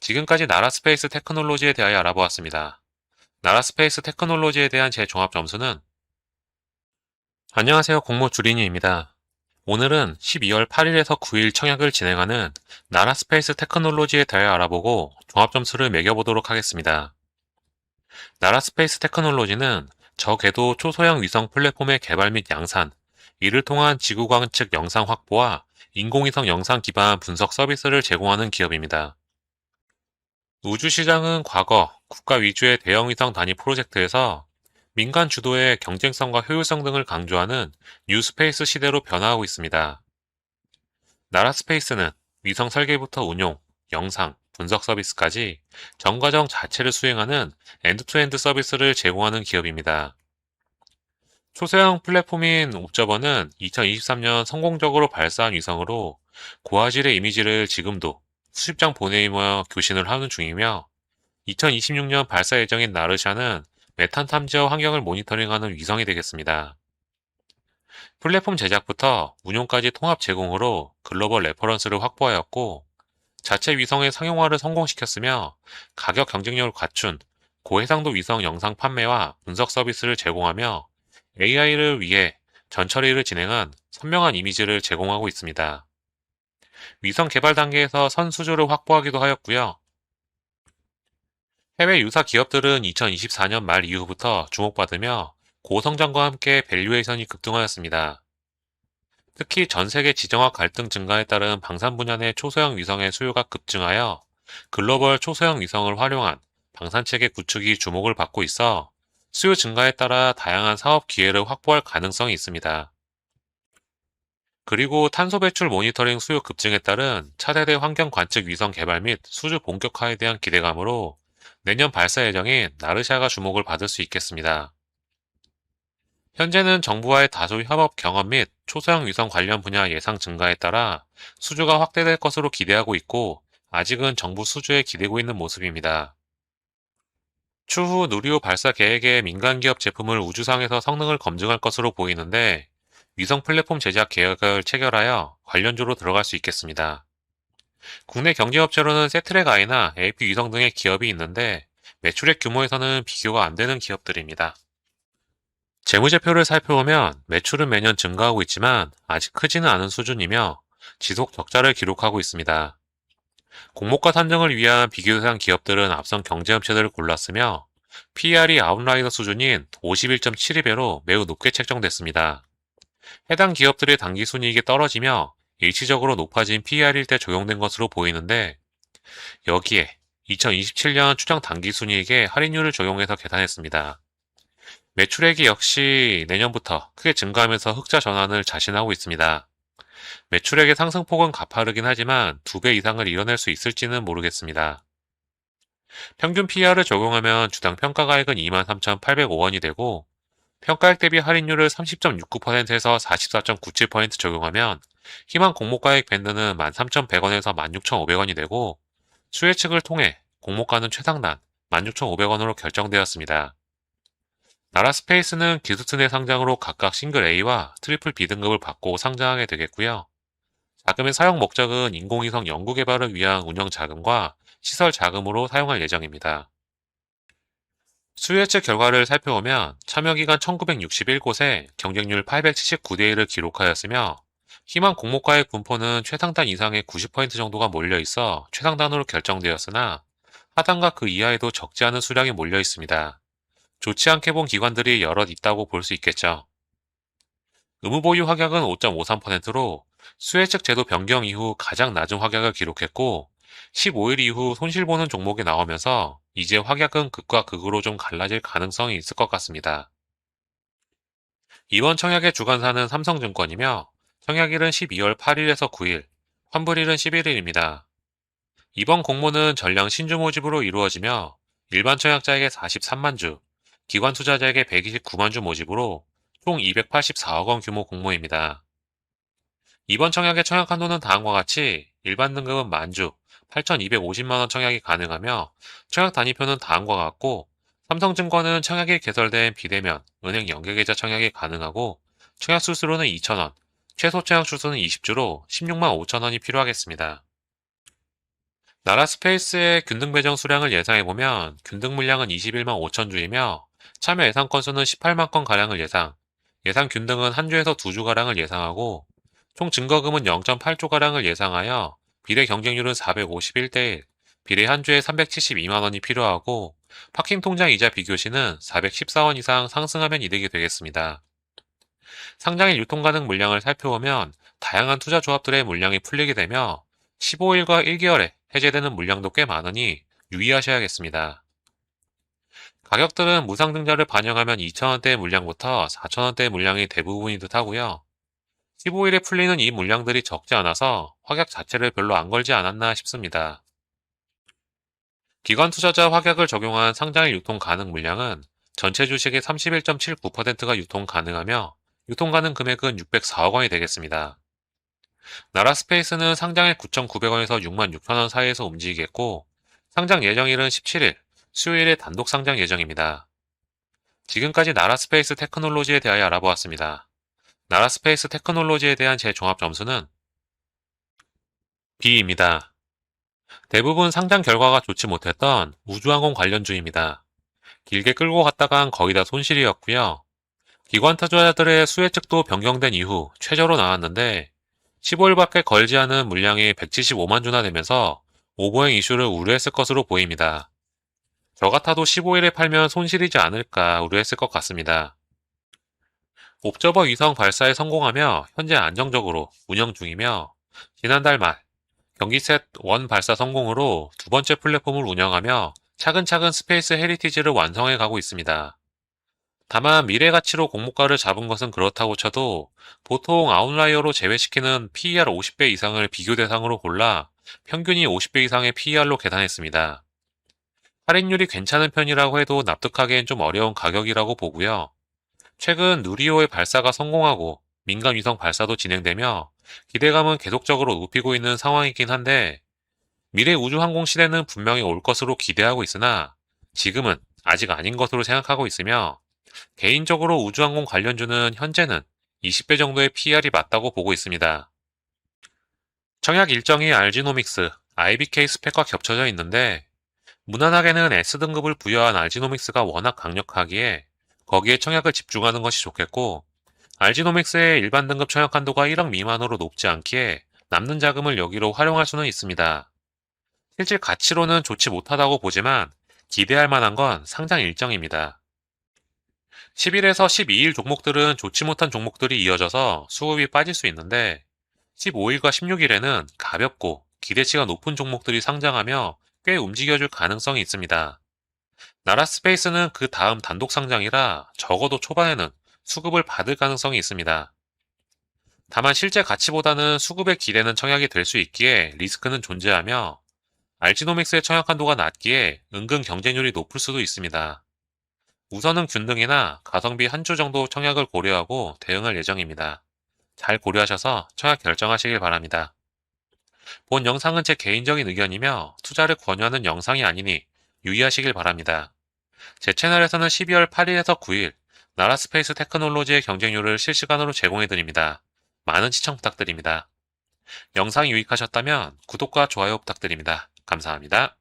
지금까지 나라스페이스 테크놀로지에 대하여 알아보았습니다. 나라스페이스 테크놀로지에 대한 제 종합 점수는 안녕하세요, 공모 주린이입니다. 오늘은 12월 8일에서 9일 청약을 진행하는 나라스페이스 테크놀로지에 대하여 알아보고 종합 점수를 매겨보도록 하겠습니다. 나라스페이스 테크놀로지는 저궤도 초소형 위성 플랫폼의 개발 및 양산, 이를 통한 지구 관측 영상 확보와 인공위성 영상 기반 분석 서비스를 제공하는 기업입니다. 우주시장은 과거 국가 위주의 대형 위성 단위 프로젝트에서 민간 주도의 경쟁성과 효율성 등을 강조하는 뉴스페이스 시대로 변화하고 있습니다. 나라스페이스는 위성 설계부터 운용, 영상, 분석 서비스까지 전 과정 자체를 수행하는 엔드투엔드 서비스를 제공하는 기업입니다. 초소형 플랫폼인 옵저버는 2023년 성공적으로 발사한 위성으로 고화질의 이미지를 지금도 수십 장 보내며 교신을 하는 중이며 2026년 발사 예정인 나르샤는 메탄 탐지와 환경을 모니터링하는 위성이 되겠습니다. 플랫폼 제작부터 운용까지 통합 제공으로 글로벌 레퍼런스를 확보하였고 자체 위성의 상용화를 성공시켰으며 가격 경쟁력을 갖춘 고해상도 위성 영상 판매와 분석 서비스를 제공하며 AI를 위해 전처리를 진행한 선명한 이미지를 제공하고 있습니다. 위성 개발 단계에서 선수주를 확보하기도 하였고요. 해외 유사 기업들은 2024년 말 이후부터 주목받으며 고성장과 함께 밸류에이션이 급등하였습니다. 특히 전 세계 지정학 갈등 증가에 따른 방산 분야 내 초소형 위성의 수요가 급증하여 글로벌 초소형 위성을 활용한 방산체계 구축이 주목을 받고 있어 수요 증가에 따라 다양한 사업 기회를 확보할 가능성이 있습니다. 그리고 탄소 배출 모니터링 수요 급증에 따른 차세대 환경 관측 위성 개발 및 수주 본격화에 대한 기대감으로 내년 발사 예정인 나르샤가 주목을 받을 수 있겠습니다. 현재는 정부와의 다수 협업 경험 및 초소형 위성 관련 분야 예상 증가에 따라 수주가 확대될 것으로 기대하고 있고 아직은 정부 수주에 기대고 있는 모습입니다. 추후 누리호 발사 계획에 민간 기업 제품을 우주상에서 성능을 검증할 것으로 보이는데 위성 플랫폼 제작 계획을 체결하여 관련주로 들어갈 수 있겠습니다. 국내 경제업체로는 세트랙아이나 AP 위성 등의 기업이 있는데 매출액 규모에서는 비교가 안 되는 기업들입니다. 재무제표를 살펴보면 매출은 매년 증가하고 있지만 아직 크지는 않은 수준이며 지속 적자를 기록하고 있습니다. 공모가 산정을 위한 비교 대상 기업들은 앞선 경제업체들을 골랐으며 PER이 아웃라이더 수준인 51.72배로 매우 높게 책정됐습니다. 해당 기업들의 당기순이익이 떨어지며 일시적으로 높아진 PER일 때 적용된 것으로 보이는데 여기에 2027년 추정 당기순이익에 할인율을 적용해서 계산했습니다. 매출액이 역시 내년부터 크게 증가하면서 흑자 전환을 자신하고 있습니다. 매출액의 상승폭은 가파르긴 하지만 2배 이상을 이뤄낼 수 있을지는 모르겠습니다. 평균 PER을 적용하면 주당 평가가액은 23,805원이 되고 평가액 대비 할인율을 30.69%에서 44.97% 적용하면 희망 공모가액 밴드는 13,100원에서 16,500원이 되고 수혜측을 통해 공모가는 최상단 16,500원으로 결정되었습니다. 나라스페이스는 기술트 내 상장으로 각각 싱글 A와 트리플 B 등급을 받고 상장하게 되겠고요. 자금의 사용 목적은 인공위성 연구개발을 위한 운영 자금과 시설 자금으로 사용할 예정입니다. 수요 예측 결과를 살펴보면 참여기간 1961곳에 경쟁률 879대 1을 기록하였으며 희망 공모가액 분포는 최상단 이상의 90% 정도가 몰려 있어 최상단으로 결정되었으나 하단과 그 이하에도 적지 않은 수량이 몰려 있습니다. 좋지 않게 본 기관들이 여럿 있다고 볼 수 있겠죠. 의무보유 확약은 5.53%로 수혜측 제도 변경 이후 가장 낮은 확약을 기록했고 15일 이후 손실보는 종목이 나오면서 이제 확약은 극과 극으로 좀 갈라질 가능성이 있을 것 같습니다. 이번 청약의 주관사는 삼성증권이며 청약일은 12월 8일에서 9일, 환불일은 11일입니다. 이번 공모는 전량 신주 모집으로 이루어지며 일반 청약자에게 43만 주, 기관 투자자에게 129만 주 모집으로 총 284억 원 규모 공모입니다. 이번 청약의 청약 한도는 다음과 같이 일반 등급은 만주, 8,250만 원 청약이 가능하며 청약 단위표는 다음과 같고 삼성증권은 청약이 개설된 비대면, 은행 연계계좌 청약이 가능하고 청약 수수료는 2,000원, 최소 청약 수수는 20주로 16만 5천 원이 필요하겠습니다. 나라 스페이스의 균등 배정 수량을 예상해보면 균등 물량은 21만 5천 주이며 참여 예상 건수는 18만 건가량을 예상 균등은 한 주에서 두 주가량을 예상하고 총 증거금은 0.8조가량을 예상하여 비례 경쟁률은 451대 1, 비례 한 주에 372만 원이 필요하고 파킹 통장 이자 비교시는 414원 이상 상승하면 이득이 되겠습니다. 상장일 유통 가능 물량을 살펴보면 다양한 투자 조합들의 물량이 풀리게 되며 15일과 1개월에 해제되는 물량도 꽤 많으니 유의하셔야겠습니다. 가격들은 무상증자를 반영하면 2,000원대의 물량부터 4,000원대의 물량이 대부분인 듯 하고요. 15일에 풀리는 이 물량들이 적지 않아서 확약 자체를 별로 안 걸지 않았나 싶습니다. 기관 투자자 확약을 적용한 상장일 유통 가능 물량은 전체 주식의 31.79%가 유통 가능하며 유통 가능 금액은 604억 원이 되겠습니다. 나라스페이스는 상장일 9,900원에서 6만 6천원 사이에서 움직이겠고 상장 예정일은 17일, 수요일에 단독 상장 예정입니다. 지금까지 나라스페이스 테크놀로지에 대하여 알아보았습니다. 나라스페이스 테크놀로지에 대한 제 종합 점수는 B입니다. 대부분 상장 결과가 좋지 못했던 우주항공 관련주입니다. 길게 끌고 갔다간 거의 다 손실이었고요. 기관 투자자들의 수혜측도 변경된 이후 최저로 나왔는데 15일밖에 걸지 않은 물량이 175만 주나 되면서 오버행 이슈를 우려했을 것으로 보입니다. 저 같아도 15일에 팔면 손실이지 않을까 우려했을 것 같습니다. 옵저버 위성 발사에 성공하며 현재 안정적으로 운영 중이며 지난달 말 경기셋 1 발사 성공으로 두 번째 플랫폼을 운영하며 차근차근 스페이스 헤리티지를 완성해 가고 있습니다. 다만 미래 가치로 공모가를 잡은 것은 그렇다고 쳐도 보통 아웃라이어로 제외시키는 PER 50배 이상을 비교 대상으로 골라 평균이 50배 이상의 PER로 계산했습니다. 할인율이 괜찮은 편이라고 해도 납득하기엔 좀 어려운 가격이라고 보고요. 최근 누리호의 발사가 성공하고 민간 위성 발사도 진행되며 기대감은 계속적으로 높이고 있는 상황이긴 한데 미래 우주항공 시대는 분명히 올 것으로 기대하고 있으나 지금은 아직 아닌 것으로 생각하고 있으며 개인적으로 우주항공 관련주는 현재는 20배 정도의 PER이 맞다고 보고 있습니다. 청약 일정이 알지노믹스, IBK 스펙과 겹쳐져 있는데 무난하게는 S등급을 부여한 알지노믹스가 워낙 강력하기에 거기에 청약을 집중하는 것이 좋겠고 알지노믹스의 일반 등급 청약 한도가 1억 미만으로 높지 않기에 남는 자금을 여기로 활용할 수는 있습니다. 실질 가치로는 좋지 못하다고 보지만 기대할 만한 건 상장 일정입니다. 10일에서 12일 종목들은 좋지 못한 종목들이 이어져서 수급이 빠질 수 있는데 15일과 16일에는 가볍고 기대치가 높은 종목들이 상장하며 꽤 움직여줄 가능성이 있습니다. 나라스페이스는 그 다음 단독 상장이라 적어도 초반에는 수급을 받을 가능성이 있습니다. 다만 실제 가치보다는 수급의 기대는 청약이 될 수 있기에 리스크는 존재하며 알지노믹스의 청약 한도가 낮기에 은근 경쟁률이 높을 수도 있습니다. 우선은 균등이나 가성비 한 주 정도 청약을 고려하고 대응할 예정입니다. 잘 고려하셔서 청약 결정하시길 바랍니다. 본 영상은 제 개인적인 의견이며 투자를 권유하는 영상이 아니니 유의하시길 바랍니다. 제 채널에서는 12월 8일에서 9일 나라스페이스 테크놀로지의 경쟁률을 실시간으로 제공해드립니다. 많은 시청 부탁드립니다. 영상이 유익하셨다면 구독과 좋아요 부탁드립니다. 감사합니다.